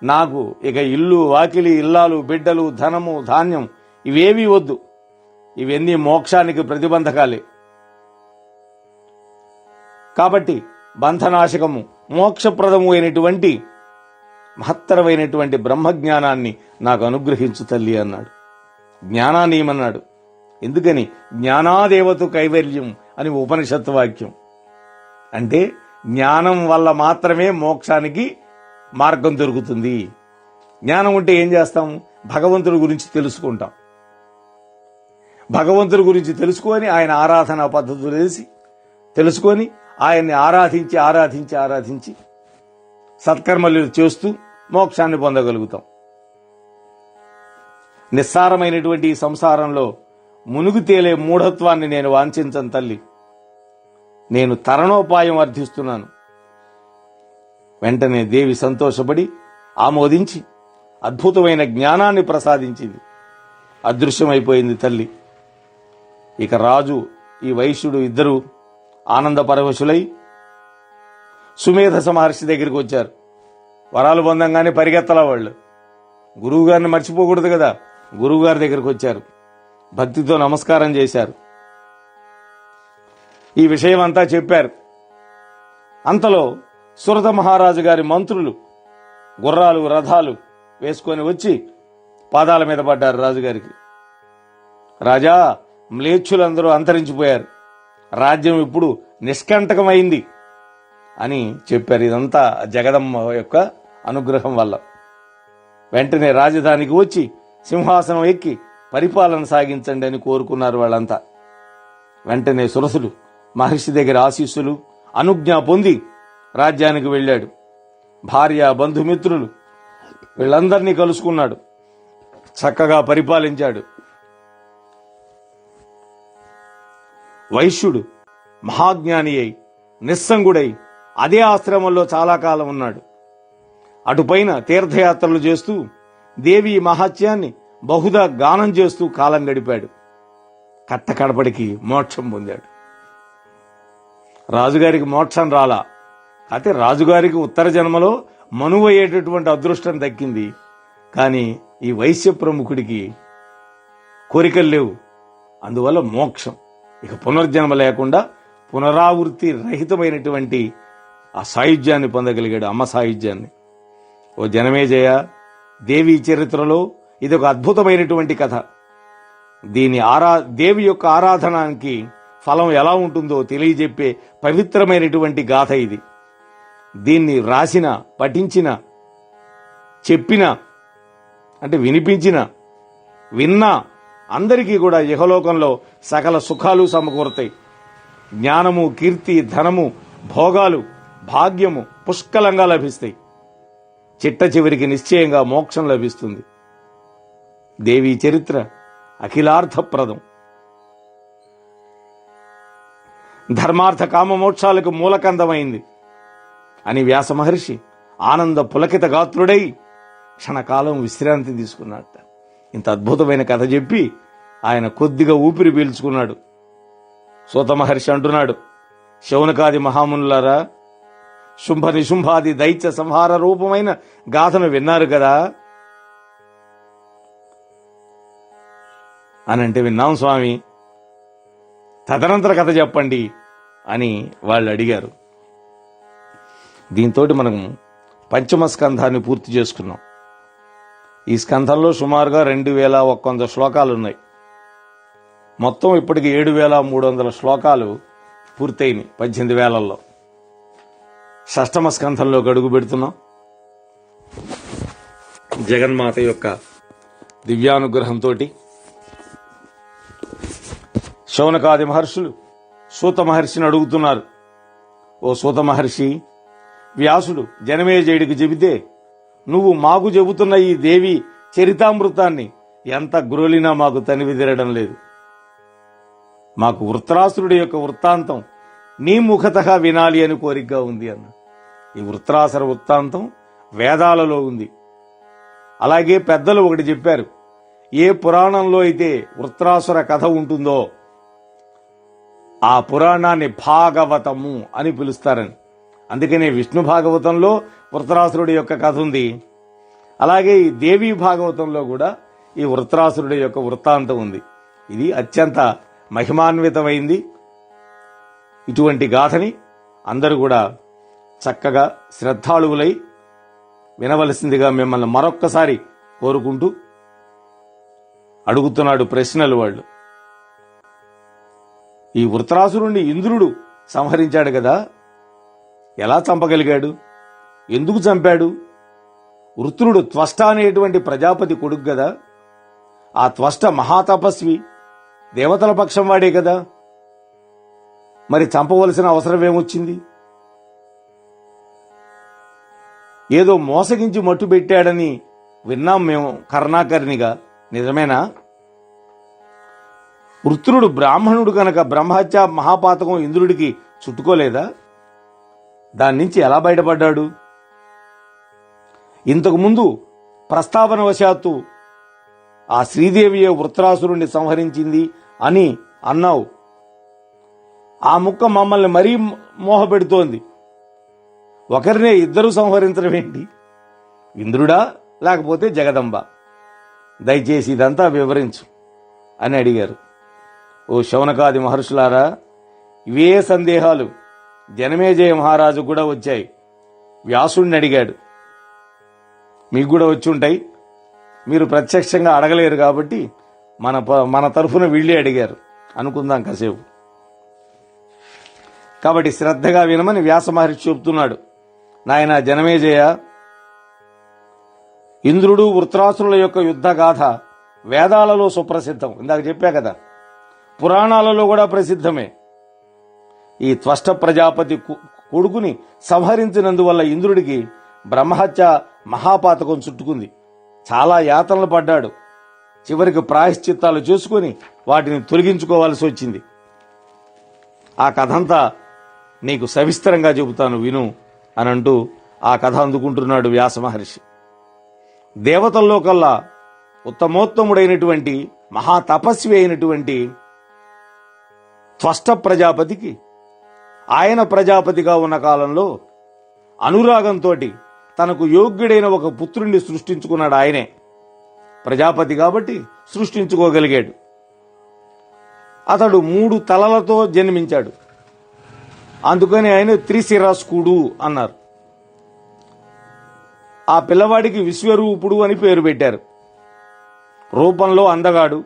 నాకు ఇక ఇల్లు వాకిలి ఇల్లాలు బిడ్డలు ధనము ధాన్యం ఇవేవీ వద్దు. ఇవన్నీ మోక్షానికి ప్రతిబంధకాలే. కాబట్టి బంధనాశకము మోక్షప్రదము అయినటువంటి మహత్తరమైనటువంటి బ్రహ్మజ్ఞానాన్ని నాకు అనుగ్రహించు తల్లి అన్నాడు. జ్ఞానాన్ని ఏమన్నాడు? ఎందుకని? జ్ఞానాదేవతు కైవల్యం అని ఉపనిషత్తు వాక్యం. అంటే జ్ఞానం వల్ల మాత్రమే మోక్షానికి మార్గం దొరుకుతుంది. జ్ఞానం ఉంటే ఏం చేస్తాం? భగవంతుడి గురించి తెలుసుకుంటాం. భగవంతుడి గురించి తెలుసుకొని ఆయన ఆరాధనా పద్ధతులు తెలుసుకొని ఆయన్ని ఆరాధించి ఆరాధించి ఆరాధించి సత్కర్మలు చేస్తూ మోక్షాన్ని పొందగలుగుతాం. నిస్సారమైనటువంటి ఈ సంసారంలో మునుగు తేలే మూఢత్వాన్ని నేను వాంఛించను తల్లి. నేను తరణోపాయం అర్థిస్తున్నాను. వెంటనే దేవి సంతోషపడి ఆమోదించి అద్భుతమైన జ్ఞానాన్ని ప్రసాదించింది. అదృశ్యమైపోయింది తల్లి. ఇక రాజు ఈ వైశ్యుడు ఇద్దరు ఆనంద పరవశులై సుమేధస మహర్షి దగ్గరికి వచ్చారు. వరాలు పొందంగానే పరిగెత్తలా వాళ్ళు. గురువుగారిని మర్చిపోకూడదు కదా. గురువుగారి దగ్గరికి వచ్చారు. భక్తితో నమస్కారం చేశారు. ఈ విషయం అంతా చెప్పారు. అంతలో సురత మహారాజు గారి మంత్రులు గుర్రాలు రథాలు వేసుకొని వచ్చి పాదాల మీద పడ్డారు రాజుగారికి. రాజా, మ్లేచ్ఛులందరూ అంతరించిపోయారు. రాజ్యం ఇప్పుడు నిష్కంటకమైంది అని చెప్పారు. ఇదంతా జగదమ్మ యొక్క అనుగ్రహం వల్ల. వెంటనే రాజధానికి వచ్చి సింహాసనం ఎక్కి పరిపాలన సాగించండి అని కోరుకున్నారు వాళ్ళంతా. వెంటనే సురసుడు మహర్షి దగ్గర ఆశీస్సులు అనుజ్ఞ పొంది రాజ్యానికి వెళ్ళాడు. భార్య బంధుమిత్రులు వీళ్ళందరినీ కలుసుకున్నాడు. చక్కగా పరిపాలించాడు. వైశ్యుడు మహాజ్ఞాని అయి నిస్సంగుడై అదే ఆశ్రమంలో చాలా కాలం ఉన్నాడు. అటుపైన తీర్థయాత్రలు చేస్తూ దేవి మహాత్యాన్ని బహుదా గానం చేస్తూ కాలం గడిపాడు. కట్టకడపడికి మోక్షం పొందాడు. రాజుగారికి మోక్షం రాలా. అయితే రాజుగారికి ఉత్తర జన్మలో మనువయ్యేటటువంటి అదృష్టం దక్కింది. కానీ ఈ వైశ్య ప్రముఖుడికి కోరికలు లేవు. అందువల్ల మోక్షం, ఇక పునర్జన్మ లేకుండా పునరావృత్తి రహితమైనటువంటి ఆ సాయుధ్యాన్ని పొందగలిగాడు. అమ్మ సాయుధ్యాన్ని. ఓ జనమేజయ, దేవి చరిత్రలో ఇది ఒక అద్భుతమైనటువంటి కథ. దేవి యొక్క ఆరాధనానికి ఫలం ఎలా ఉంటుందో తెలియజెప్పే పవిత్రమైనటువంటి గాథ ఇది. దీన్ని రాసిన, పఠించిన, చెప్పిన అంటే వినిపించిన, విన్నా అందరికీ కూడా ఇహలోకంలో సకల సుఖాలు సమకూరుతాయి. జ్ఞానము, కీర్తి, ధనము, భోగాలు, భాగ్యము పుష్కలంగా లభిస్తాయి. చిట్ట చివరికి నిశ్చయంగా మోక్షం లభిస్తుంది. దేవి చరిత్ర అఖిలార్థప్రదం. ధర్మార్థ కామ మోక్షాలకు మూలకందమైంది అని వ్యాస మహర్షి ఆనంద పులకిత గాత్రుడై క్షణకాలం విశ్రాంతి తీసుకున్నాడు. ఇంత అద్భుతమైన కథ చెప్పి ఆయన కొద్దిగా ఊపిరి పీల్చుకున్నాడు. సూత మహర్షి అంటున్నాడు, శౌనకాది మహామునులారా, శుంభ నిశుంభాది దైత్య సంహార రూపమైన గాథను విన్నారు కదా అనంటే, విన్నాం స్వామి, తదనంతర కథ చెప్పండి అని వాళ్ళు అడిగారు. దీంతో మనం పంచమ స్కంధాన్ని పూర్తి చేసుకున్నాం. ఈ స్కంధంలో సుమారుగా 2100 శ్లోకాలున్నాయి. మొత్తం ఇప్పటికి 7300 శ్లోకాలు పూర్తయినాయి 18,000లో. షష్టమ స్కంధంలో అడుగు పెడుతున్నాం. జగన్మాత యొక్క దివ్యానుగ్రహంతో శౌనకాది మహర్షులు సూత మహర్షిని అడుగుతున్నారు, ఓ సూత మహర్షి, వ్యాసుడు జనమేజయుడికి చెబితే నువ్వు మాకు చెబుతున్న ఈ దేవి చరితామృతాన్ని ఎంత గ్రోలినా మాకు తనివిదిరడం లేదు. మాకు వృత్రాసురుడి యొక్క వృత్తాంతం నీ ముఖతః వినాలి అని కోరికగా ఉంది అన్న. ఈ వృత్రాసుర వృత్తాంతం వేదాలలో ఉంది. అలాగే పెద్దలు ఒకటి చెప్పారు, ఏ పురాణంలో అయితే వృత్రాసుర కథ ఉంటుందో ఆ పురాణాన్ని భాగవతము అని పిలుస్తారని. అందుకనే విష్ణు భాగవతంలో వృత్రాసురుడి యొక్క కథ ఉంది. అలాగే ఈ దేవీ భాగవతంలో కూడా ఈ వృత్రాసురుడి యొక్క వృత్తాంతం ఉంది. ఇది అత్యంత మహిమాన్వితమైంది. ఇటువంటి గాథని అందరూ కూడా చక్కగా శ్రద్ధాళువులై వినవలసిందిగా మిమ్మల్ని మరొక్కసారి కోరుకుంటూ అడుగుతున్నాడు ప్రశ్నలు వాళ్ళు. ఈ వృత్రాసురుణ్ణి ఇంద్రుడు సంహరించాడు కదా, ఎలా చంపగలిగాడు? ఎందుకు చంపాడు? వృత్రుడు త్వష్ట అనేటువంటి ప్రజాపతి కొడుకు కదా, ఆ త్వష్ట మహాతపస్వి, దేవతల పక్షం వాడే కదా, మరి చంపవలసిన అవసరం ఏమొచ్చింది? ఏదో మోసగించి మట్టు పెట్టాడని విన్నాం మేము కర్ణాకర్ణిగా, నిజమేనా? వృత్రుడు బ్రాహ్మణుడు కనుక బ్రహ్మహత్య మహాపాతకం ఇంద్రుడికి చుట్టుకోలేదా? దాని నుంచి ఎలా బయటపడ్డాడు? ఇంతకుముందు ప్రస్తావనవశాత్తు ఆ శ్రీదేవియే వృత్రాసురుణ్ణి సంహరించింది అని అన్నావు. ఆ ముక్క మమ్మల్ని మరీ మోహపెడుతోంది. ఒకరినే ఇద్దరు సంహరించడం ఏంటి? ఇంద్రుడా లేకపోతే జగదంబ? దయచేసి ఇదంతా వివరించు అని అడిగారు. ఓ శౌనకాది మహర్షులారా, ఇవే సందేహాలు జనమేజయ మహారాజు కూడా వచ్చాయి. వ్యాసుడిని అడిగాడు, మీకు కూడా వచ్చి ఉంటాయి. మీరు ప్రత్యక్షంగా అడగలేరు కాబట్టి మన తరఫున వీళ్ళే అడిగారు అనుకుందాం కాసేపు. కాబట్టి శ్రద్ధగా వినమని వ్యాస మహర్షి చెబుతున్నాడు. నాయన జనమేజయ, ఇంద్రుడు వృత్రాసురుల యొక్క యుద్ధ గాథ వేదాలలో సుప్రసిద్ధం. ఇందాక చెప్పా కదా, పురాణాలలో కూడా ప్రసిద్ధమే. ఈ త్వష్ట ప్రజాపతి కొడుకుని సంహరించినందువల్ల ఇంద్రుడికి బ్రహ్మహత్య మహాపాతకం చుట్టుకుంది. చాలా యాతనలు పడ్డాడు. చివరికి ప్రాయశ్చిత్తాలు చేసుకుని వాటిని తొలగించుకోవాల్సి వచ్చింది. ఆ కథంతా నీకు సవిస్తరంగా చెబుతాను విను అని అంటూ ఆ కథ అందుకుంటున్నాడు వ్యాస మహర్షి. దేవతల్లో కల్లా ఉత్తమోత్తముడైనటువంటి మహాతపస్వి అయినటువంటి త్వష్ట ప్రజాపతికి ఆయన ప్రజాపతిగా ఉన్న కాలంలో అనురాగంతో తనకు యోగ్యుడైన ఒక పుత్రుణ్ణి సృష్టించుకున్నాడు. ఆయనే ప్రజాపతి కాబట్టి సృష్టించుకోగలిగాడు. అతడు 3 తలలతో జన్మించాడు. అందుకని ఆయన త్రిశిరస్కుడు అన్నారు. ఆ పిల్లవాడికి విశ్వరూపుడు అని పేరు పెట్టారు. రూపంలో అందగాడు,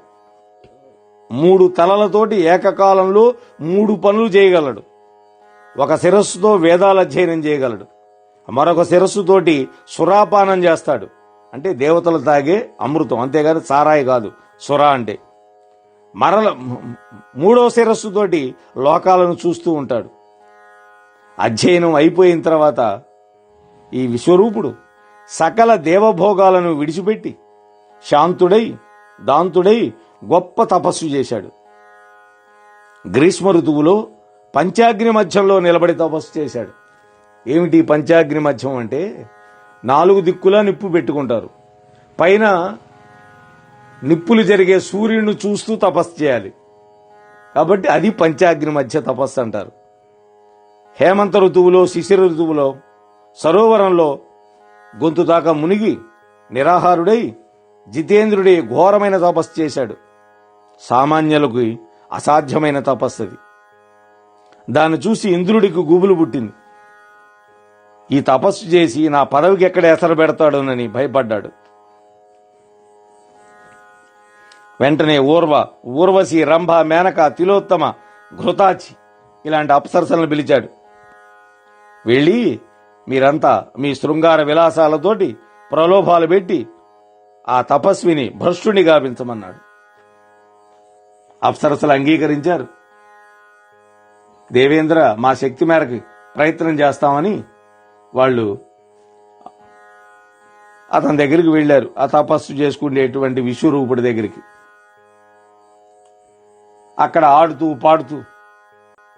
3 తలలతోటి ఏకకాలంలో 3 పనులు చేయగలడు. ఒక శిరస్సుతో వేదాల అధ్యయనం చేయగలడు, మరొక శిరస్సుతోటి సురాపానం చేస్తాడు. అంటే దేవతలు తాగే అమృతం, అంతేగాని సారాయి కాదు సురా అంటే. మరల 3వ శిరస్సుతోటి లోకాలను చూస్తూ ఉంటాడు. అధ్యయనం అయిపోయిన తర్వాత ఈ విశ్వరూపుడు సకల దేవభోగాలను విడిచిపెట్టి శాంతుడై దాంతుడై గొప్ప తపస్సు చేశాడు. గ్రీష్మ ఋతువులో పంచాగ్ని మధ్యంలో నిలబడి తపస్సు చేశాడు. ఏమిటి పంచాగ్ని మధ్యం అంటే? 4 దిక్కులా నిప్పు పెట్టుకుంటారు. పైన నిప్పులు జరిగే సూర్యుడిని చూస్తూ తపస్సు చేయాలి. కాబట్టి అది పంచాగ్ని మధ్య తపస్సు అంటారు. హేమంత ఋతువులో శిశిర ఋతువులో సరోవరంలో గొంతు దాకా మునిగి నిరాహారుడై జితేంద్రుడి ఘోరమైన తపస్సు చేశాడు. సామాన్యులకు అసాధ్యమైన తపస్సు అది. దాన్ని చూసి ఇంద్రుడికి గుబులు పుట్టింది. ఈ తపస్సు చేసి నా పదవికి ఎక్కడ ఎసరు పెడతాడోనని భయపడ్డాడు. వెంటనే ఊర్వశి, రంభ, మేనక, తిలోత్తమ, ఘృతాచి ఇలాంటి అప్సరసలను పిలిచాడు. వెళ్ళి మీరంతా మీ శృంగార విలాసాలతోటి ప్రలోభాలు పెట్టి ఆ తపస్విని భ్రష్టుని గావించమన్నాడు. అప్సరసలు అంగీకరించారు. దేవేంద్ర, మా శక్తి మేరకు ప్రయత్నం చేస్తామని వాళ్ళు అతని దగ్గరికి వెళ్లారు. ఆ తపస్సు చేసుకునేటువంటి విశ్వరూపుడి దగ్గరికి. అక్కడ ఆడుతూ పాడుతూ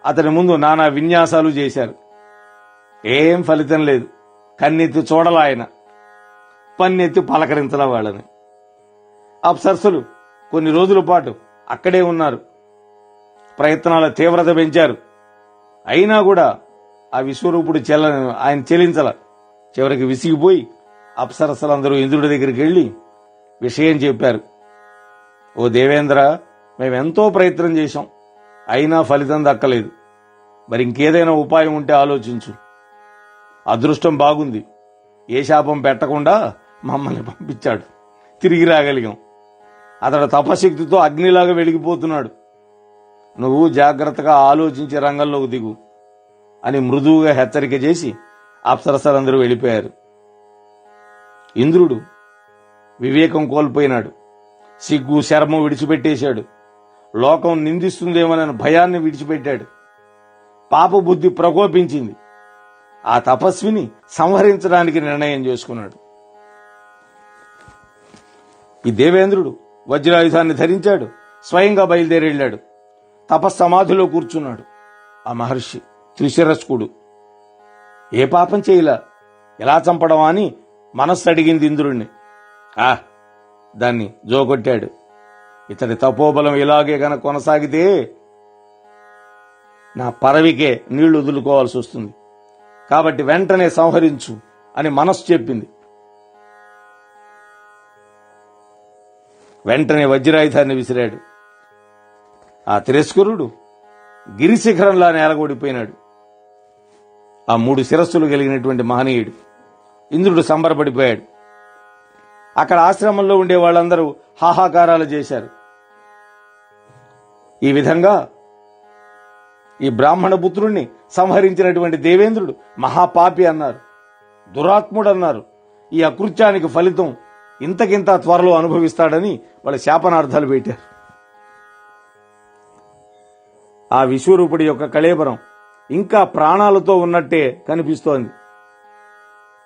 అతని ముందు నానా విన్యాసాలు చేశారు. ఏం ఫలితం లేదు. కన్నెత్తి చూడలా ఆయన, పన్నెత్తి పలకరించలా వాళ్ళని. అప్సరసలు కొన్ని రోజుల పాటు అక్కడే ఉన్నారు. ప్రయత్నాల తీవ్రత పెంచారు. అయినా కూడా ఆ విశ్వరూపుడు ఆయన చెలించల. చివరికి విసిగిపోయి అప్సరసలందరూ ఇంద్రుడి దగ్గరికి వెళ్లి విషయం చెప్పారు. ఓ దేవేంద్ర, మేమెంతో ప్రయత్నం చేశాం, అయినా ఫలితం దక్కలేదు. మరి ఇంకేదైనా ఉపాయం ఉంటే ఆలోచించు. అదృష్టం బాగుంది, ఏ శాపం పెట్టకుండా మమ్మల్ని పంపించాడు, తిరిగి రాగలిగాం. అతడు తపశక్తితో అగ్నిలాగా వెలిగిపోతున్నాడు. నువ్వు జాగ్రత్తగా ఆలోచించి రంగంలోకి దిగు అని మృదువుగా హెచ్చరిక చేసి అప్సరసలందరూ వెళ్ళిపోయారు. ఇంద్రుడు వివేకం కోల్పోయినాడు. సిగ్గు శర్మ విడిచిపెట్టేశాడు. లోకం నిందిస్తుందేమోనని భయాన్ని విడిచిపెట్టాడు. పాపబుద్ధి ప్రకోపించింది. ఆ తపస్విని సంహరించడానికి నిర్ణయం చేసుకున్నాడు. ఈ దేవేంద్రుడు వజ్రాయుధాన్ని ధరించాడు. స్వయంగా బయలుదేరి వెళ్ళాడు. తపస్సమాధిలో కూర్చున్నాడు. ఆ మహర్షి త్రిశిరస్కుడు. ఏ పాపం చేయలా, ఎలా చంపడం అని మనస్సు అడిగింది ఇంద్రుణ్ణి. దాన్ని జోకొట్టాడు. ఇతడి తపోబలం ఇలాగే గనక కొనసాగితే నా పరవికే నీళ్లు వదులుకోవాల్సి వస్తుంది, కాబట్టి వెంటనే సంహరించు అని మనస్సు చెప్పింది. వెంటనే వజ్రాయుధాన్ని విసిరాడు. ఆ తిరస్కరుడు గిరిశిఖరంలా నేలగొడిపోయినాడు. ఆ 3 శిరస్సులు కలిగినటువంటి మహనీయుడు. ఇంద్రుడు సంబరపడిపోయాడు. అక్కడ ఆశ్రమంలో ఉండే వాళ్ళందరూ హాహాకారాలు చేశారు. ఈ విధంగా ఈ బ్రాహ్మణ పుత్రుణ్ణి సంహరించినటువంటి దేవేంద్రుడు మహాపాపి అన్నారు, దురాత్ముడు అన్నారు. ఈ అకృత్యానికి ఫలితం ఇంతకింత త్వరలో అనుభవిస్తాడని వాళ్ళ శాపనార్థాలు పెట్టారు. ఆ విశ్వరూపుడి యొక్క కళేబరం ఇంకా ప్రాణాలతో ఉన్నట్టే కనిపిస్తోంది.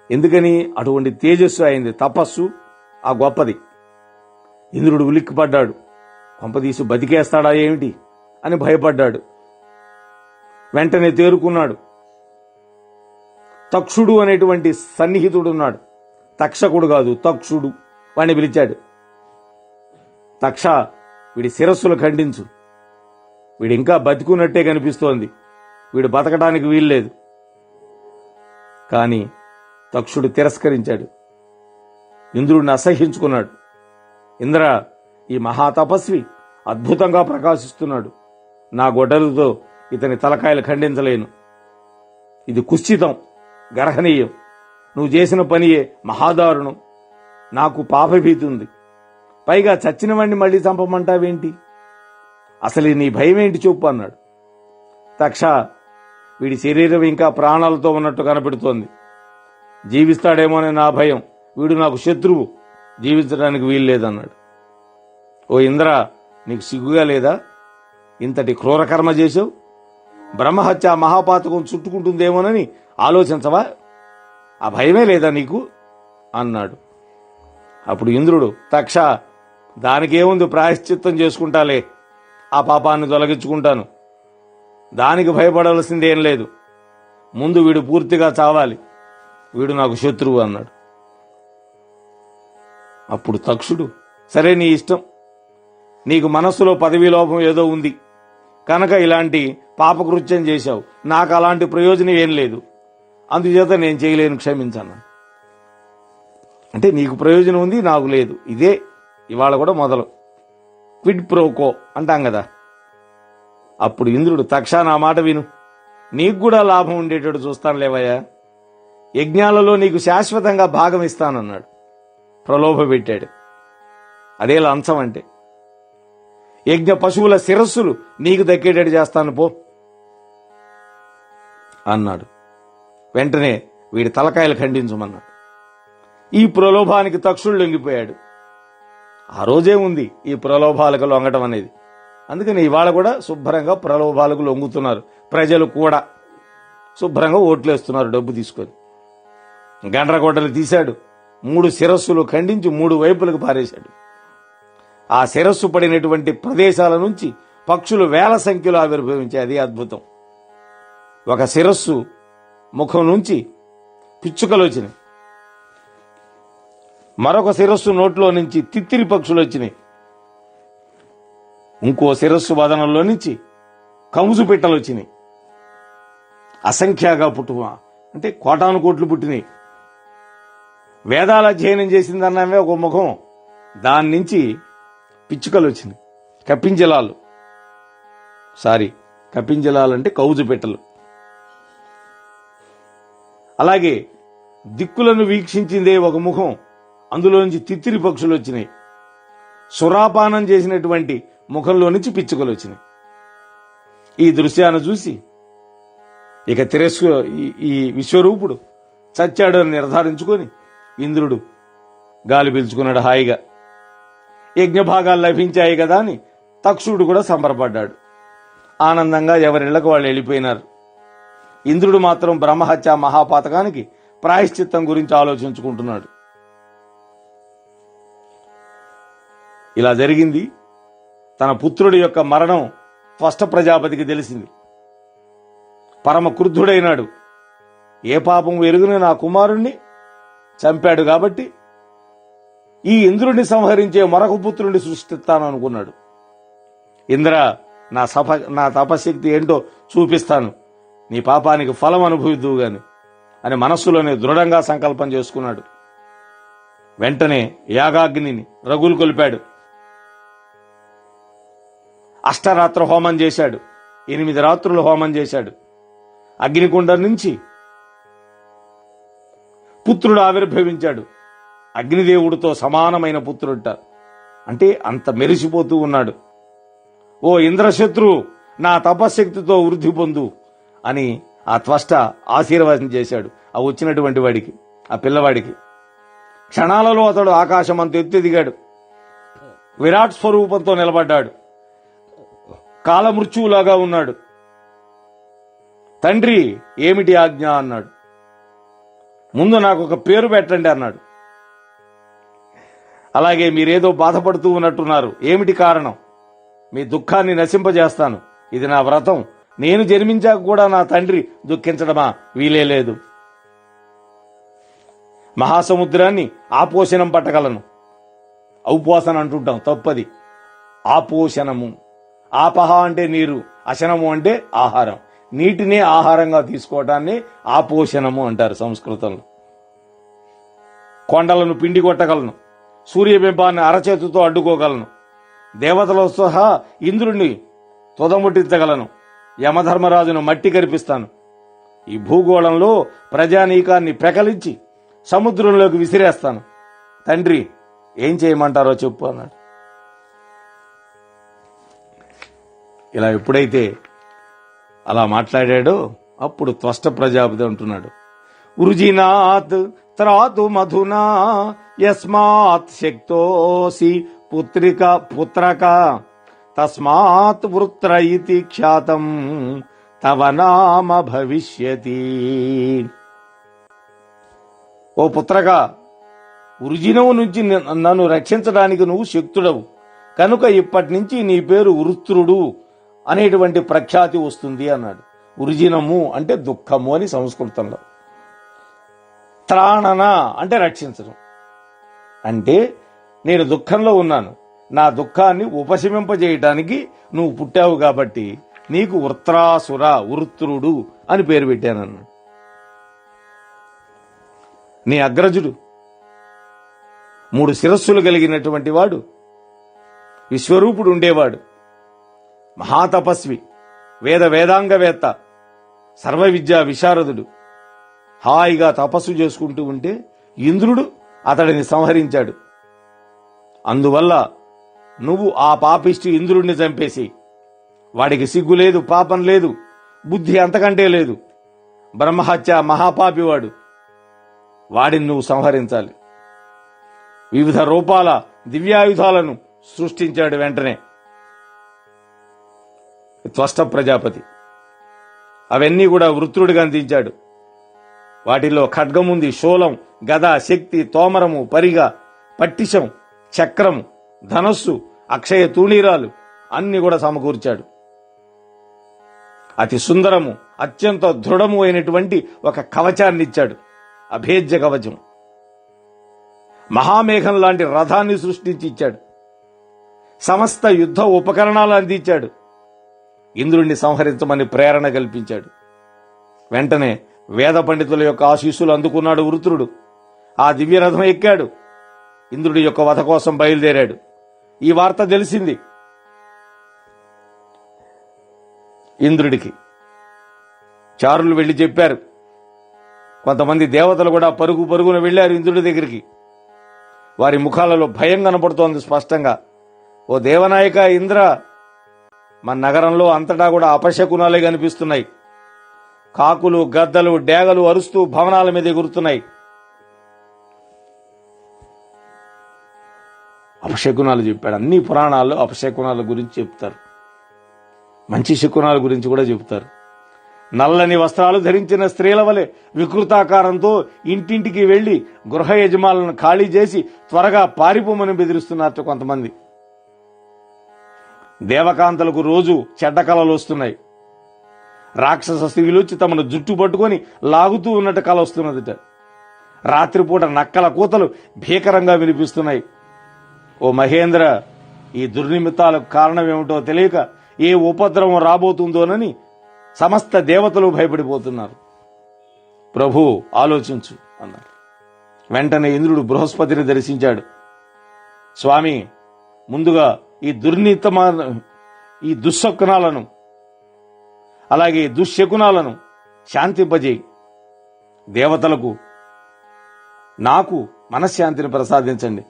ఎందుకని? అటువంటి తేజస్సు అయింది తపస్సు ఆ గొప్పది. ఇంద్రుడు ఉలిక్కిపడ్డాడు. కొంపదీసి బతికేస్తాడా ఏమిటి అని భయపడ్డాడు. వెంటనే తేరుకున్నాడు. తక్షుడు అనేటువంటి సన్నిహితుడున్నాడు. తక్షకుడు కాదు, తక్షుడు. వాడిని పిలిచాడు. తక్ష, వీడి శిరస్సులు ఖండించు. వీడు ఇంకా బతికున్నట్టే కనిపిస్తోంది, వీడు బతకడానికి వీల్లేదు. కాని తక్షుడు తిరస్కరించాడు. ఇంద్రుడిని అసహ్యించుకున్నాడు. ఇంద్ర, ఈ మహాతపస్వి అద్భుతంగా ప్రకాశిస్తున్నాడు. నా గొడ్డలతో ఇతని తలకాయలు ఖండించలేను. ఇది కుశ్చితం, గర్హనీయం. నువ్వు చేసిన పనియే మహాదారుణం. నాకు పాపభీతి ఉంది. పైగా చచ్చిన వాణ్ణి మళ్లీ చంపమంటావేంటి? అసలు నీ భయం ఏంటి చెప్పు అన్నాడు. తక్ష, వీడి శరీరం ఇంకా ప్రాణాలతో ఉన్నట్టు కనపెడుతోంది. జీవిస్తాడేమోనే నా భయం. వీడు నాకు శత్రువు, జీవించడానికి వీల్లేదన్నాడు. ఓ ఇంద్ర, నీకు సిగ్గుగా లేదా? ఇంతటి క్రూరకర్మ చేసావు. బ్రహ్మహత్య మహాపాతకం చుట్టుకుంటుందేమోనని ఆలోచించవా? ఆ భయమే లేదా నీకు అన్నాడు. అప్పుడు ఇంద్రుడు, తక్ష, దానికేముంది, ప్రాయశ్చిత్తం చేసుకుంటాలే, ఆ పాపాన్ని తొలగించుకుంటాను. దానికి భయపడవలసిందేం లేదు. ముందు వీడు పూర్తిగా చావాలి, వీడు నాకు శత్రువు అన్నాడు. అప్పుడు తక్షుడు, సరే నీ ఇష్టం. నీకు మనస్సులో పదవీ లోపం ఏదో ఉంది కనుక ఇలాంటి పాపకృత్యం చేశావు. నాకు అలాంటి ప్రయోజనం ఏం లేదు, అందుచేత నేను చేయలేను, క్షమించాను. అంటే నీకు ప్రయోజనం ఉంది, నాకు లేదు. ఇదే ఇవాళ కూడా మొదలు, క్విడ్ ప్రోకో అంటాం కదా. అప్పుడు ఇంద్రుడు, తక్ష, నా మాట విను. నీకు కూడా లాభం ఉండేటట్టు చూస్తాను లేవయ్యా. యజ్ఞాలలో నీకు శాశ్వతంగా భాగం ఇస్తానన్నాడు. ప్రలోభ పెట్టాడు. అదే లంచం అంటే. యజ్ఞ పశువుల శిరస్సులు నీకు దక్కేటట్టు చేస్తాను పో అన్నాడు. వెంటనే వీడి తలకాయలు ఖండించమన్నాడు. ఈ ప్రలోభానికి తక్షుడు లొంగిపోయాడు. ఆ రోజే ఉంది ఈ ప్రలోభాలకు లొంగటం అనేది. అందుకని ఇవాళ కూడా శుభ్రంగా ప్రలోభాలకు లొంగుతున్నారు. ప్రజలు కూడా శుభ్రంగా ఓట్లేస్తున్నారు డబ్బు తీసుకొని. గండ్రగొడ్డలు తీశాడు. 3 శిరస్సులు ఖండించి 3 వైపులకు పారేశాడు. ఆ శిరస్సు పడినటువంటి ప్రదేశాల నుంచి పక్షులు వేల సంఖ్యలో ఆవిర్భవించాయి. అది అద్భుతం. ఒక శిరస్సు ముఖం నుంచి పిచ్చుకలు వచ్చినాయి. మరొక శిరస్సు నోట్లో నుంచి తిత్తిరి పక్షులు వచ్చినాయి. ఇంకో శిరస్సు వదనంలో నుంచి కంసు పిట్టలు వచ్చినాయి. అసంఖ్యాగా అంటే కోటాను కోట్లు పుట్టినాయి. వేదాల అధ్యయనం చేసిందన్నామే ఒక ముఖం, దాని నుంచి పిచ్చుకలు వచ్చినాయి, కపింజలాలు అంటే కౌజు పెట్టలు. అలాగే దిక్కులను వీక్షించిందే ఒక ముఖం, అందులో నుంచి తిత్తిరి పక్షులు వచ్చినాయి. సురాపానం చేసినటువంటి ముఖంలో నుంచి పిచ్చుకలు వచ్చినాయి. ఈ దృశ్యాన్ని చూసి ఇక ఈ విశ్వరూపుడు చచ్చాడు అని నిర్ధారించుకొని ఇంద్రుడు గాలి పీల్చుకున్నాడు హాయిగా. యజ్ఞభాగాలు లభించాయి కదా అని తక్షుడు కూడా సంబరపడ్డాడు. ఆనందంగా ఎవరిళ్లకు వాళ్ళు వెళ్ళిపోయినారు. ఇంద్రుడు మాత్రం బ్రహ్మహత్య మహాపాతకానికి ప్రాయశ్చిత్తం గురించి ఆలోచించుకుంటున్నాడు. ఇలా జరిగింది. తన పుత్రుడి యొక్క మరణం త్వష్ట ప్రజాపతికి తెలిసింది. పరమ క్రుద్ధుడైనాడు. ఏ పాపం ఎరుగుని నా కుమారుణ్ణి చంపాడు కాబట్టి ఈ ఇంద్రుడిని సంహరించే మరొక పుత్రుడిని సృష్టిస్తాను అనుకున్నాడు. ఇంద్ర, నా తపశక్తి ఏంటో చూపిస్తాను, నీ పాపానికి ఫలం అనుభవిద్దువు గాని అని మనస్సులోనే దృఢంగా సంకల్పం చేసుకున్నాడు. వెంటనే యాగాగ్నిని రగులు కొలిపాడు. అష్టరాత్ర హోమం చేశాడు. 8 రాత్రులు హోమం చేశాడు. అగ్నికుండం నుంచి పుత్రుడు ఆవిర్భవించాడు. అగ్నిదేవుడితో సమానమైన పుత్రుట, అంటే అంత మెరిసిపోతూ ఉన్నాడు. ఓ ఇంద్రశత్రు, నా తపశక్తితో వృద్ధి పొందు అని ఆ త్వష్ట ఆశీర్వాదం చేశాడు ఆ వచ్చినటువంటి వాడికి, ఆ పిల్లవాడికి. క్షణాలలో అతడు ఆకాశం అంత ఎత్తెదిగాడు. విరాట్ స్వరూపంతో నిలబడ్డాడు. కాలమృత్యువులాగా ఉన్నాడు. తండ్రి, ఏమిటి ఆజ్ఞ అన్నాడు. ముందు నాకు ఒక పేరు పెట్టండి అన్నాడు. అలాగే మీరేదో బాధపడుతూ ఉన్నట్టున్నారు, ఏమిటి కారణం? మీ దుఃఖాన్ని నశింపజేస్తాను, ఇది నా వ్రతం. నేను జన్మించాక కూడా నా తండ్రి దుఃఖించడమా? వీలే లేదు. మహాసముద్రాన్ని ఆపోషణం పట్టగలను. ఔపోసన అంటుంటాం, తప్పది. ఆపోషణము. ఆపహ అంటే నీరు, అశనము అంటే ఆహారం. నీటిని ఆహారంగా తీసుకోవడాన్ని ఆపోషణము అంటారు సంస్కృతంలో. కొండలను పిండి కొట్టగలను. సూర్యబింబాన్ని అరచేతితో అడ్డుకోగలను. దేవతలతో సహా ఇంద్రుణ్ణి తొదముట్టించగలను. యమధర్మరాజును మట్టి కరిపిస్తాను. ఈ భూగోళంలో ప్రజానీకాన్ని పెకలించి సముద్రంలోకి విసిరేస్తాను. తండ్రి, ఏం చేయమంటారో చెప్పు అన్నాడు. ఇలా ఎప్పుడైతే అలా మాట్లాడాడో అప్పుడు త్వష్ట ప్రజాపతి అంటున్నాడు, వృజినాత్ త్రాతు మధునా యస్మాత్ శక్తోసి పుత్రక తస్మాత్ వృత్ర ఇతి ఖ్యాతం తవ నామ భవిష్యతి. ఓ పుత్రక, వృజినవు నుంచి నన్ను రక్షించడానికి నువ్వు శక్తుడవు కనుక ఇప్పటి నుంచి నీ పేరు వృత్రుడు అనేటువంటి ప్రఖ్యాతి వస్తుంది అన్నాడు. వృజినము అంటే దుఃఖము అని సంస్కృతంలో. త్రాణన అంటే రక్షించడం. అంటే నేను దుఃఖంలో ఉన్నాను, నా దుఃఖాన్ని ఉపశమింపజేయటానికి నువ్వు పుట్టావు కాబట్టి నీకు వృత్రాసుర, వృత్రుడు అని పేరు పెట్టానన్నాడు. నీ అగ్రజుడు 3 శిరస్సులు కలిగినటువంటి వాడు విశ్వరూపుడు ఉండేవాడు. మహాతపస్వి, వేదాంగవేత్త, సర్వ విద్యా విశారదుడు. హాయిగా తపస్సు చేసుకుంటూ ఉంటే ఇంద్రుడు అతడిని సంహరించాడు. అందువల్ల నువ్వు ఆ పాపిష్టి ఇంద్రుడిని చంపేసి, వాడికి సిగ్గు లేదు, పాపం లేదు, బుద్ధి అంతకంటే లేదు, బ్రహ్మహత్య మహాపాపివాడు, వాడిని నువ్వు సంహరించాలి. వివిధ రూపాల దివ్యాయుధాలను సృష్టించాడు వెంటనే త్వష్ట ప్రజాపతి. అవన్నీ కూడా వృత్రుడిగా అందించాడు. వాటిలో ఖడ్గముంది, శూలం, గద, శక్తి, తోమరము, పరిగ, పట్టిశం, చక్రము, ధనస్సు, అక్షయ తూణీరాలు అన్ని కూడా సమకూర్చాడు. అతి సుందరము, అత్యంత దృఢము అయినటువంటి ఒక కవచాన్ని ఇచ్చాడు, అభేద్య కవచం. మహామేఘం లాంటి రథాన్ని సృష్టించి ఇచ్చాడు. సమస్త యుద్ధ ఉపకరణాలు అందించాడు. ఇంద్రుణ్ణి సంహరించమని ప్రేరణ కల్పించాడు. వెంటనే వేద పండితుల యొక్క ఆశీస్సులు అందుకున్నాడు వృత్రుడు. ఆ దివ్యరథం ఎక్కాడు. ఇంద్రుడి యొక్క వధ కోసం బయలుదేరాడు. ఈ వార్త తెలిసింది ఇంద్రుడికి. చారులు వెళ్లి చెప్పారు. కొంతమంది దేవతలు కూడా పరుగు పరుగున వెళ్లారు ఇంద్రుడి దగ్గరికి. వారి ముఖాలలో భయం కనపడుతోంది స్పష్టంగా. ఓ దేవనాయక ఇంద్ర, మన నగరంలో అంతటా కూడా అపశకునాలే కనిపిస్తున్నాయి. కాకులు, గద్దలు, డేగలు అరుస్తూ భవనాల మీద ఎగురుతున్నాయి. అపశకునాలు చెప్పాడు. అన్ని పురాణాల్లో అపశకునాల గురించి చెప్తారు, మంచి శకునాల గురించి కూడా చెప్తారు. నల్లని వస్త్రాలు ధరించిన స్త్రీల వలె వికృతాకారంతో ఇంటింటికి వెళ్లి గృహ యజమానులను ఖాళీ చేసి త్వరగా పారిపోమని బెదిరిస్తున్నట్టు కొంతమంది. దేవకాంతలకు రోజు చెడ్డ కళలు వస్తున్నాయి. రాక్షస స్త్రీలు వచ్చి తమను జుట్టు పట్టుకొని లాగుతూ ఉన్నట్టు కళ వస్తున్నదిట. రాత్రిపూట నక్కల కూతలు భీకరంగా వినిపిస్తున్నాయి. ఓ మహేంద్ర, ఈ దుర్నిమిత్తాలకు కారణమేమిటో తెలియక ఏ ఉపద్రవం రాబోతుందోనని సమస్త దేవతలు భయపడిపోతున్నారు. ప్రభు ఆలోచించు అన్నారు. వెంటనే ఇంద్రుడు బృహస్పతిని దర్శించాడు. స్వామి, ముందుగా ఈ దుస్సకునాలను అలాగే దుశ్శకునాలను శాంతింపజేయి. దేవతలకు నాకు మనశ్శాంతిని ప్రసాదించండి.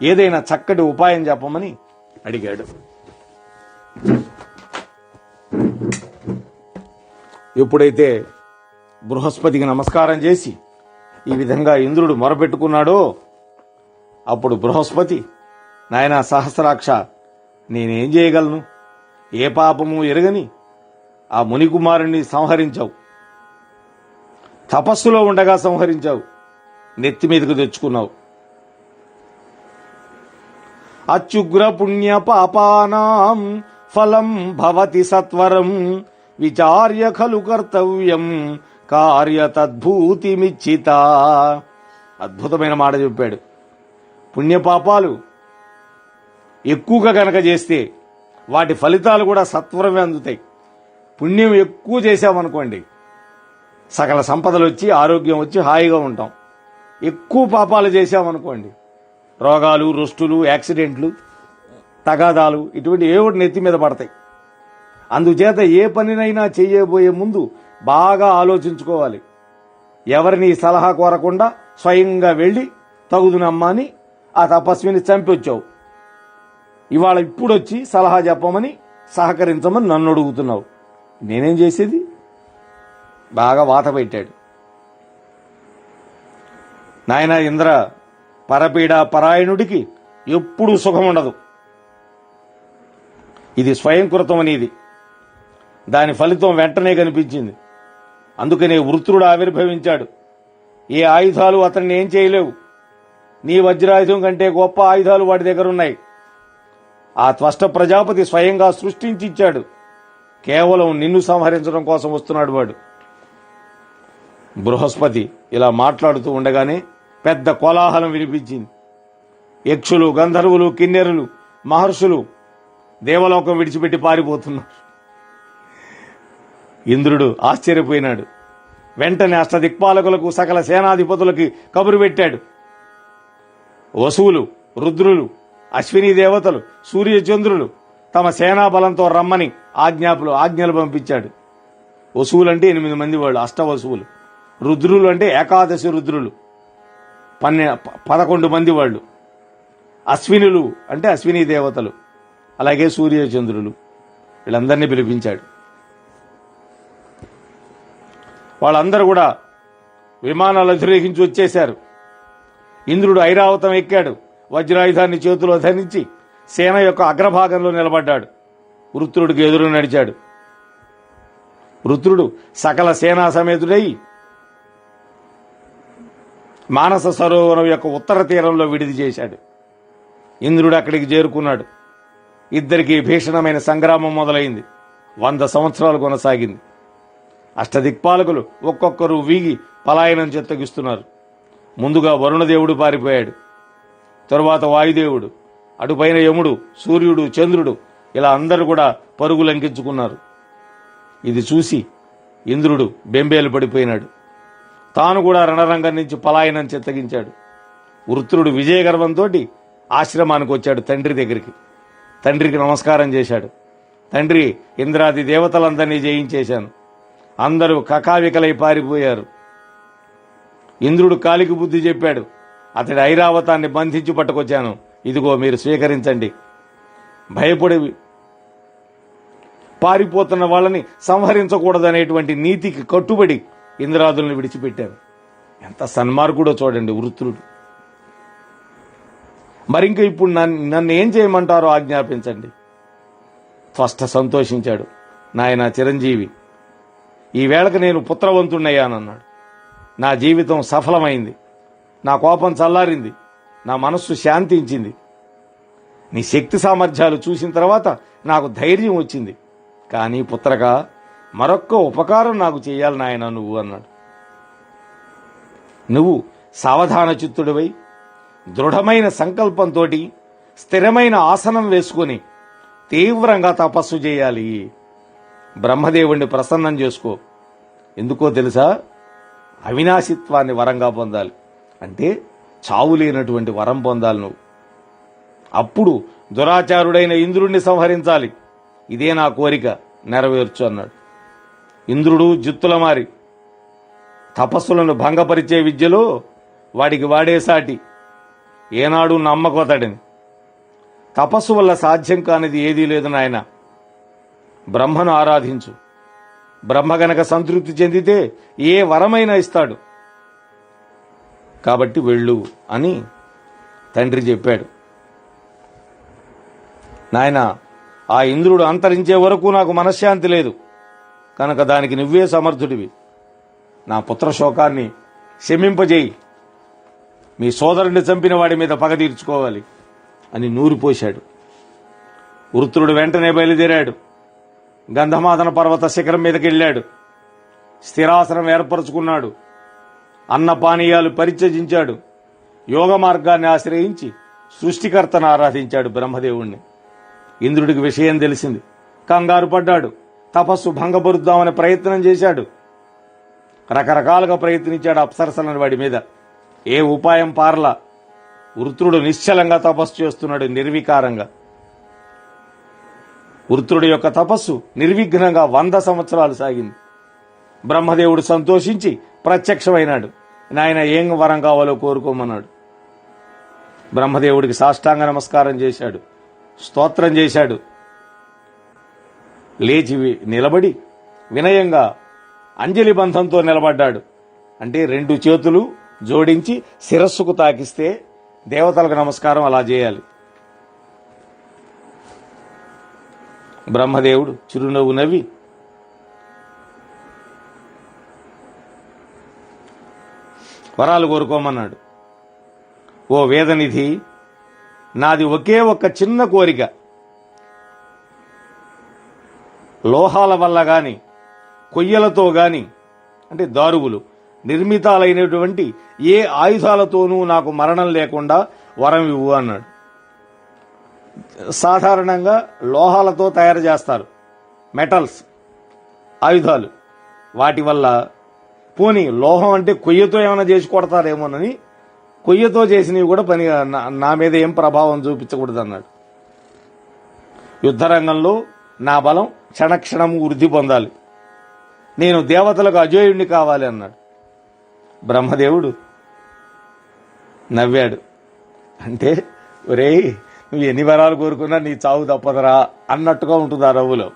ఏదైనా చక్కటి ఉపాయం చెప్పమని అడిగాడు. ఎప్పుడైతే బృహస్పతికి నమస్కారం చేసి ఈ విధంగా ఇంద్రుడు మొరపెట్టుకున్నాడో అప్పుడు బృహస్పతి, నాయనా సహస్రాక్ష, నేనేం చేయగలను? ఏ పాపము ఎరగని ఆ మునికుమారుణ్ణి సంహరించావు. తపస్సులో ఉండగా సంహరించావు. నెత్తి మీదకు తెచ్చుకున్నావు. అత్యుగ్ర పుణ్య పాపానాం ఫలం భవతి సత్వరం విచార్య ఖలు కర్తవ్యం కార్య తద్భూతిమిచ్చిత. అద్భుతమైన మాట చెప్పాడు. పుణ్యపాపాలు ఎక్కువగా గనక చేస్తే వాటి ఫలితాలు కూడా సత్వరమే అందుతాయి. పుణ్యం ఎక్కువ చేశామనుకోండి, సకల సంపదలు వచ్చి ఆరోగ్యం వచ్చి హాయిగా ఉంటాం. ఎక్కువ పాపాలు చేశామనుకోండి, రోగాలు, రుష్టులు, యాక్సిడెంట్లు, తగాదాలు ఇటువంటి ఏవోటి నెత్తి మీద పడతాయి. అందుచేత ఏ పనినైనా చేయబోయే ముందు బాగా ఆలోచించుకోవాలి. ఎవరిని సలహా కోరకుండా స్వయంగా వెళ్లి తగుదునమ్మా అని ఆ తపస్విని చంపొచ్చావు. ఇవాళ ఇప్పుడొచ్చి సలహా చెప్పమని సహకరించమని నన్ను అడుగుతున్నావు. నేనేం చేసేది? బాగా వాత పెట్టాడు. నాయన ఇంద్ర, పరపీడ పరాయణుడికి ఎప్పుడూ సుఖం ఉండదు. ఇది స్వయంకృతం అనేది. దాని ఫలితం వెంటనే కనిపించింది. అందుకనే వృత్రుడు ఆవిర్భవించాడు. ఏ ఆయుధాలు అతన్ని ఏం చేయలేవు. నీ వజ్రాయుధం కంటే గొప్ప ఆయుధాలు వాడి దగ్గర ఉన్నాయి. ఆ త్వష్ట ప్రజాపతి స్వయంగా సృష్టించిచ్చాడు. కేవలం నిన్ను సంహరించడం కోసం వస్తున్నాడు వాడు. బృహస్పతి ఇలా మాట్లాడుతూ ఉండగానే పెద్ద కోలాహలం వినిపించింది. యక్షులు, గంధర్వులు, కిన్నెరులు, మహర్షులు దేవలోకం విడిచిపెట్టి పారిపోతున్నారు. ఇంద్రుడు ఆశ్చర్యపోయినాడు. వెంటనే అష్టదిక్పాలకులకు, సకల సేనాధిపతులకి కబురు పెట్టాడు. వసువులు, రుద్రులు, అశ్విని దేవతలు, సూర్యచంద్రులు తమ సేనాబలంతో రమ్మని ఆజ్ఞలు పంపించాడు. వసువులంటే 8 మంది వాళ్ళు, అష్టవసువులు. రుద్రులు అంటే ఏకాదశి రుద్రులు, 11 మంది వాళ్ళు. అశ్వినులు అంటే అశ్విని దేవతలు, అలాగే సూర్యచంద్రులు. వీళ్ళందరినీ పిలిపించాడు. వాళ్ళందరూ కూడా విమానాలు అధిరోహించి వచ్చేశారు. ఇంద్రుడు ఐరావతం ఎక్కాడు. వజ్రాయుధాన్ని చేతిలో ధరించి సేన యొక్క అగ్రభాగంలో నిలబడ్డాడు. వృత్రుడికి ఎదురు నడిచాడు. వృత్రుడు సకల సేనా సమేతుడై మానస సరోవరం యొక్క ఉత్తర తీరంలో విడిది చేశాడు. ఇంద్రుడు అక్కడికి చేరుకున్నాడు. ఇద్దరికీ భీషణమైన సంగ్రామం మొదలైంది. 100 సంవత్సరాలు కొనసాగింది. అష్టదిక్పాలకులు ఒక్కొక్కరు వీగి పలాయనం చెత్తగిస్తున్నారు. ముందుగా వరుణదేవుడు పారిపోయాడు. తరువాత వాయుదేవుడు, అటుపైన యముడు, సూర్యుడు, చంద్రుడు ఇలా అందరూ కూడా పరుగు లంకించుకున్నారు. ఇది చూసి ఇంద్రుడు బెంబేలు పడిపోయినాడు. తాను కూడా రణరంగం నుంచి పలాయనం చెత్తగించాడు. వృత్రుడు విజయగర్వంతో ఆశ్రమానికి వచ్చాడు తండ్రి దగ్గరికి. తండ్రికి నమస్కారం చేశాడు. తండ్రి, ఇంద్రాది దేవతలందరినీ జయించేశాను. అందరూ కకావికలై పారిపోయారు. ఇంద్రుడు కాలికి బుద్ధి చెప్పాడు. అతడి ఐరావతాన్ని బంధించి పట్టుకొచ్చాను. ఇదిగో మీరు స్వీకరించండి. భయపడి పారిపోతున్న వాళ్ళని సంహరించకూడదనేటువంటి నీతికి కట్టుబడి ఇంద్రాదులను విడిచిపెట్టారు. ఎంత సన్మార్గుడో చూడండి వృత్రుడు. మరింక ఇప్పుడు నన్ను ఏం చేయమంటారో ఆజ్ఞాపించండి. త్వష్ట సంతోషించాడు. నాయన చిరంజీవి, ఈ వేళకు నేను పుత్రవంతుణ్ణయ్యానన్నాడు. నా జీవితం సఫలమైంది. నా కోపం చల్లారింది. నా మనస్సు శాంతించింది. నీ శక్తి సామర్థ్యాలు చూసిన తర్వాత నాకు ధైర్యం వచ్చింది. కానీ పుత్రక, మరొక్క ఉపకారం నాకు చేయాలి నాయన నువ్వు అన్నాడు. నువ్వు సావధాన చిత్తుడివై దృఢమైన సంకల్పంతో స్థిరమైన ఆసనం వేసుకుని తీవ్రంగా తపస్సు చేయాలి. బ్రహ్మదేవుణ్ణి ప్రసన్నం చేసుకో. ఎందుకో తెలుసా? అవినాశిత్వాన్ని వరంగా పొందాలి. అంటే చావు లేనటువంటి వరం పొందాలి నువ్వు. అప్పుడు దురాచారుడైన ఇంద్రుణ్ణి సంహరించాలి. ఇదే నా కోరిక, నెరవేర్చు అన్నాడు. ఇంద్రుడు జిత్తులమారి తపస్సులను భంగపరిచే విద్యలో వాడికి వాడే సాటి. ఏనాడు నమ్మకొతడని. తపస్సు వల్ల సాధ్యం కానిది ఏదీ లేదు నాయన. బ్రహ్మను ఆరాధించు. బ్రహ్మ గనక సంతృప్తి చెందితే ఏ వరమైనా ఇస్తాడు. కాబట్టి వెళ్ళు అని తండ్రి చెప్పాడు. నాయన, ఆ ఇంద్రుడు అంతరించే వరకు నాకు మనశ్శాంతి లేదు కనుక దానికి నువ్వే సమర్థుడివి. నా పుత్ర శోకాన్ని శమింపజేయి. మీ సోదరుడిని చంపిన వాడి మీద పగ తీర్చుకోవాలి అని నూరిపోశాడు. వృత్రుడు వెంటనే బయలుదేరాడు. గంధమాదన పర్వత శిఖరం మీదకి వెళ్ళాడు. స్థిరాసనం ఏర్పరచుకున్నాడు. అన్నపానీయాలు పరిత్యజించాడు. యోగ మార్గాన్ని ఆశ్రయించి సృష్టికర్తను ఆరాధించాడు బ్రహ్మదేవుణ్ణి. ఇంద్రుడికి విషయం తెలిసింది. కంగారు పడ్డాడు. తపస్సు భంగపరుద్దామని ప్రయత్నం చేశాడు. రకరకాలుగా ప్రయత్నించాడు అప్సరసలను వాడి మీద. ఏ ఉపాయం పారలా. వృత్రుడు నిశ్చలంగా తపస్సు చేస్తున్నాడు, నిర్వికారంగా. వృత్రుడి యొక్క తపస్సు నిర్విఘ్నంగా 100 సంవత్సరాలు సాగింది. బ్రహ్మదేవుడు సంతోషించి ప్రత్యక్షమైనాడు. నాయన, ఏం వరం కావాలో కోరుకోమన్నాడు. బ్రహ్మదేవుడికి సాష్టాంగ నమస్కారం చేశాడు. స్తోత్రం చేశాడు. లేచి నిలబడి వినయంగా అంజలి బంధంతో నిలబడ్డాడు. అంటే 2 చేతులు జోడించి శిరస్సుకు తాకిస్తే దేవతలకు నమస్కారం అలా చేయాలి. బ్రహ్మదేవుడు చిరునవ్వు నవ్వి, వరాలు కోరుకోమన్నాడు. ఓ వేదనిధి, నాది ఒకే ఒక్క చిన్న కోరిక. లోహాల వల్ల గాని కొయ్యలతో గాని, అంటే దారువులు నిర్మితాలైనటువంటి ఏ ఆయుధాలతోనూ నాకు మరణం లేకుండా వరం ఇవ్వు అన్నాడు. సాధారణంగా లోహాలతో తయారు చేస్తారు మెటల్స్, ఆయుధాలు. వాటి వల్ల పోనీ లోహం అంటే కొయ్యతో ఏమైనా చేసి కొడతారేమోనని కొయ్యతో చేసినవి కూడా నా మీద ఏం ప్రభావం చూపించకూడదు అన్నాడు. యుద్ధరంగంలో నా బలం క్షణక్షణము వృద్ధి పొందాలి. నేను దేవతలకు అజేయుణ్ణి కావాలి అన్నాడు. బ్రహ్మదేవుడు నవ్వాడు. అంటే, ఒరేయ్, నువ్వు ఎన్ని వరాలు కోరుకున్నా నీ చావు తప్పదరా అన్నట్టుగా ఉంటుంది ఆ నవ్వులో.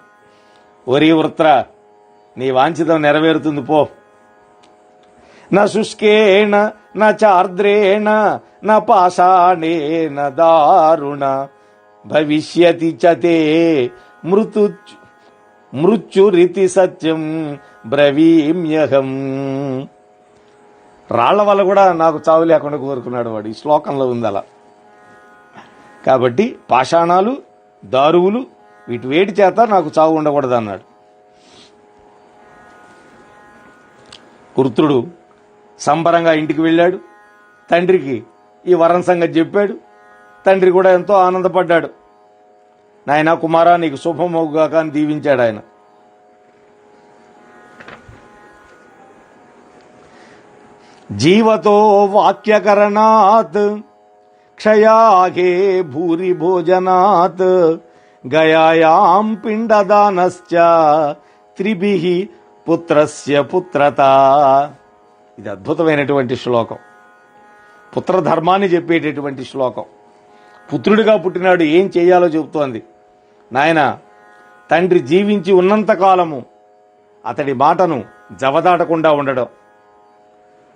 ఒరి వృత్ర, నీ వాంఛితం నెరవేరుతుంది పో. నా శుష్కేణ నా చార్ద్రేణ నా పాషాణేన దారుణ భవిష్యతి చతే మృత్యురితి సత్యం బ్రవీమ్యహం. రాళ్ల వల్ల కూడా నాకు చావు లేకుండా కోరుకున్నాడు వాడు. ఈ శ్లోకంలో ఉంది అలా. కాబట్టి పాషాణాలు, దారువులు, వీటి వేటి చేత నాకు చావు ఉండకూడదు అన్నాడు. వృత్రుడు సంబరంగా ఇంటికి వెళ్ళాడు. తండ్రికి ఈ వరం సంగతి చెప్పాడు. తండ్రి కూడా ఎంతో ఆనందపడ్డాడు. నాయన, కుమారా, నీకు శుభమవుగాక అని దీవించాడు ఆయన. జీవతో వాక్యకరణాత్ క్షయాగే భూరి భోజనాత్ గయాయాం పిండదానశ్చ త్రిభిః పుత్రస్య పుత్రత. ఇది అద్భుతమైనటువంటి శ్లోకం, పుత్రధర్మాన్ని చెప్పేటటువంటి శ్లోకం. పుత్రుడిగా పుట్టినాడు, ఏం చేయాలో చెబుతోంది. నాయన, తండ్రి జీవించి ఉన్నంతకాలము అతడి మాటను జవదాటకుండా ఉండడం,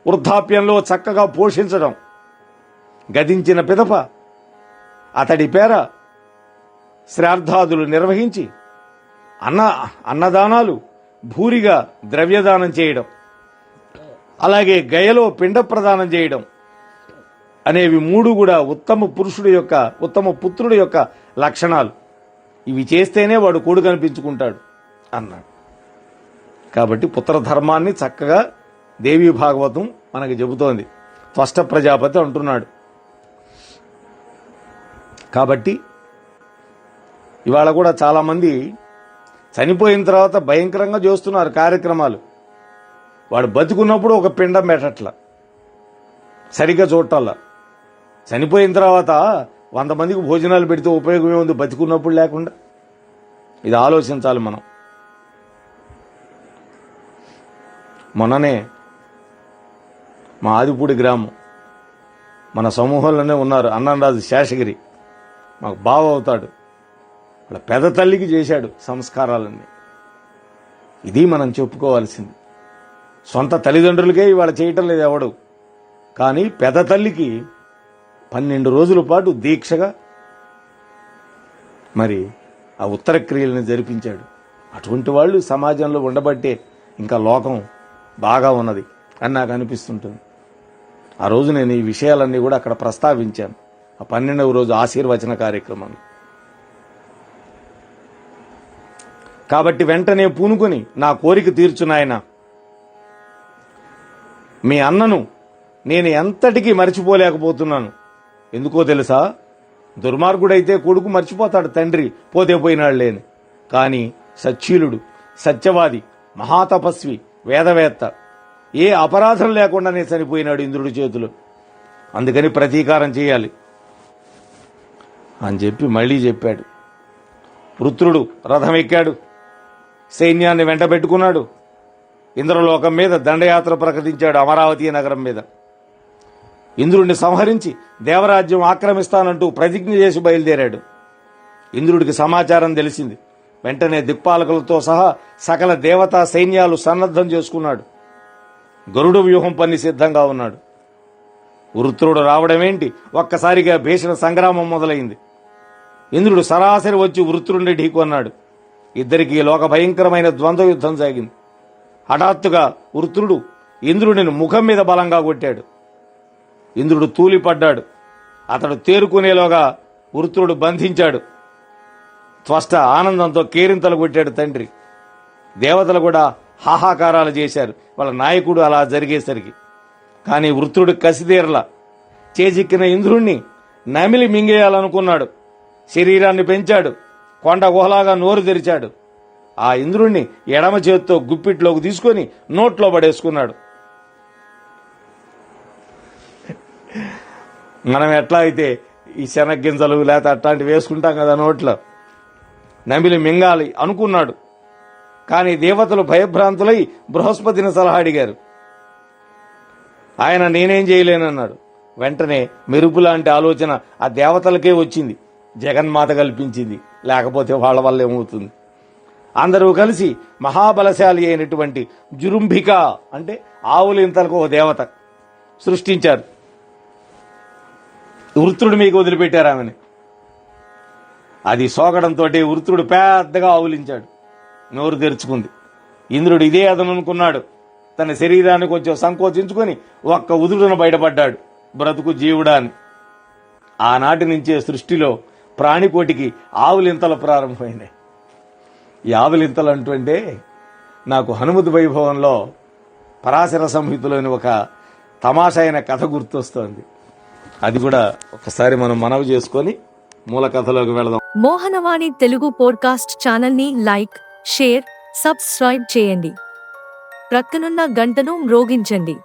వృద్ధాప్యంలో చక్కగా పోషించడం, గతించిన పిదప అతడి పేర శ్రాద్ధాదులు నిర్వహించి అన్నదానాలు భూరిగా ద్రవ్యదానం చేయడం, అలాగే గయలో పిండ ప్రదానం చేయడం అనేవి మూడు కూడా ఉత్తమ పుత్రుడి యొక్క లక్షణాలు. ఇవి చేస్తేనే వాడు కొడుకు కనిపించుకుంటాడు అన్నాడు. కాబట్టి పుత్రధర్మాన్ని చక్కగా దేవీ భాగవతం మనకి చెబుతోంది. త్వష్ట ప్రజాపతి అంటున్నాడు. కాబట్టి ఇవాళ కూడా చాలామంది చనిపోయిన తర్వాత భయంకరంగా చేస్తున్నారు కార్యక్రమాలు. వాడు బతికున్నప్పుడు ఒక పిండం పెట్టట్ల, సరిగ్గా చూడటల్లా. చనిపోయిన తర్వాత 100 మందికి భోజనాలు పెడితే ఉపయోగం ఏముంది బతికున్నప్పుడు లేకుండా? ఇది ఆలోచించాలి మనం. మొన్ననే మా ఆదిపూడి గ్రామం, మన సమూహంలోనే ఉన్నారు అన్నంరాజు శేషగిరి, మాకు బావ అవుతాడు. వాళ్ళ పెద్ద తల్లికి చేశాడు సంస్కారాలన్నీ. ఇది మనం చెప్పుకోవాల్సింది. సొంత తల్లిదండ్రులకే ఇవాళ చేయటం లేదు ఎవడు, కానీ పెద్ద తల్లికి 12 రోజుల పాటు దీక్షగా మరి ఆ ఉత్తర క్రియలను జరిపించాడు. అటువంటి వాళ్ళు సమాజంలో ఉండబట్టే ఇంకా లోకం బాగా ఉన్నది అని నాకు అనిపిస్తుంటుంది. ఆ రోజు నేను ఈ విషయాలన్నీ కూడా అక్కడ ప్రస్తావించాను, ఆ 12వ రోజు ఆశీర్వచన కార్యక్రమంలో. కాబట్టి వెంటనే పూనుకొని నా కోరిక తీర్చునాయన, మీ అన్నను నేను ఎంతటికీ మర్చిపోలేకపోతున్నాను. ఎందుకో తెలుసా? దుర్మార్గుడైతే కొడుకు మర్చిపోతాడు, తండ్రి పోతే పోయినాడు లేని. కానీ సచ్చీలుడు, సత్యవాది, మహాతపస్వి, వేదవేత్త, ఏ అపరాధం లేకుండానే చనిపోయినాడు ఇంద్రుడి చేతులు. అందుకని ప్రతీకారం చేయాలి అని చెప్పి మళ్లీ చెప్పాడు. వృత్రుడు రథం ఎక్కాడు, సైన్యాన్ని వెంట పెట్టుకున్నాడు. ఇంద్రలోకం మీద దండయాత్ర ప్రకటించాడు, అమరావతి నగరం మీద. ఇంద్రుడిని సంహరించి దేవరాజ్యం ఆక్రమిస్తానంటూ ప్రతిజ్ఞ చేసి బయలుదేరాడు. ఇంద్రుడికి సమాచారం తెలిసింది. వెంటనే దిక్పాలకులతో సహా సకల దేవతా సైన్యాలు సన్నద్ధం చేసుకున్నాడు. గరుడు వ్యూహం పన్ని సిద్ధంగా ఉన్నాడు. వృత్రుడు రావడమేంటి, ఒక్కసారిగా భీషణ సంగ్రామం మొదలైంది. ఇంద్రుడు సరాసరి వచ్చి వృత్రుడిని ఢీకొన్నాడు. ఇద్దరికీ లోక భయంకరమైన ద్వంద్వ యుద్ధం సాగింది. హఠాత్తుగా వృత్రుడు ఇంద్రుడిని ముఖం మీద బలంగా కొట్టాడు. ఇంద్రుడు తూలిపడ్డాడు. అతడు తేరుకునేలోగా వృత్రుడు బంధించాడు. త్వష్ట ఆనందంతో కేరింతలు కొట్టాడు తండ్రి. దేవతలు కూడా హాహాకారాలు చేశారు వాళ్ళ నాయకుడు అలా జరిగేసరికి. కానీ వృత్రుడు కసిదేరలా. చేజిక్కిన ఇంద్రుణ్ణి నమిలి మింగేయాలనుకున్నాడు. శరీరాన్ని పెంచాడు, కొండ గుహలాగా నోరు తెరిచాడు. ఆ ఇంద్రుణ్ణి ఎడమ చేత్తో గుప్పిట్లోకి తీసుకొని నోట్లో పడేసుకున్నాడు. మనం ఎట్లా అయితే ఈ శనగ్గింజలు లేకపోతే అట్లాంటివి వేసుకుంటాం కదా నోట్లో, నమిలి మింగాలి అనుకున్నాడు. కానీ దేవతలు భయభ్రాంతులై బృహస్పతిని సలహా అడిగారు. ఆయన నేనేం చేయలేనన్నాడు. వెంటనే మెరుపు లాంటి ఆలోచన ఆ దేవతలకే వచ్చింది. జగన్మాత కల్పించింది, లేకపోతే వాళ్ళ వల్ల ఏమవుతుంది. అందరూ కలిసి మహాబలశాలి అయినటువంటి జురుంభిక అంటే ఆవులింతలకు ఒక దేవత సృష్టించారు. వృత్రుడు మీకు వదిలిపెట్టారు ఆమెని. అది సోకడంతో వృత్రుడు పెద్దగా ఆవులించాడు, నోరు తెరుచుకుంది. ఇంద్రుడు ఇదే అదను అనుకున్నాడు. తన శరీరాన్ని కొంచెం సంకోచించుకొని ఒక్క ఉదురును బయటపడ్డాడు, బ్రతుకు జీవుడా అని. ఆనాటి నుంచే సృష్టిలో ప్రాణికోటికి ఆవులింతలు ప్రారంభమైనాయి. ఈ ఆవులింతలు అంటుంటే నాకు హనుమతి వైభవంలో పరాశర సంహితలోని ఒక తమాషా అయిన కథ గుర్తొస్తోంది. అది కూడా ఒకసారి మనం మనవి చేసుకొని మూల కథలోకి వెళదాం. మోహనవాణి తెలుగు పోడ్కాస్ట్ ఛానల్ ని లైక్, షేర్, సబ్స్క్రైబ్ చేయండి. ప్రక్కనున్న గంటను మ్రోగించండి.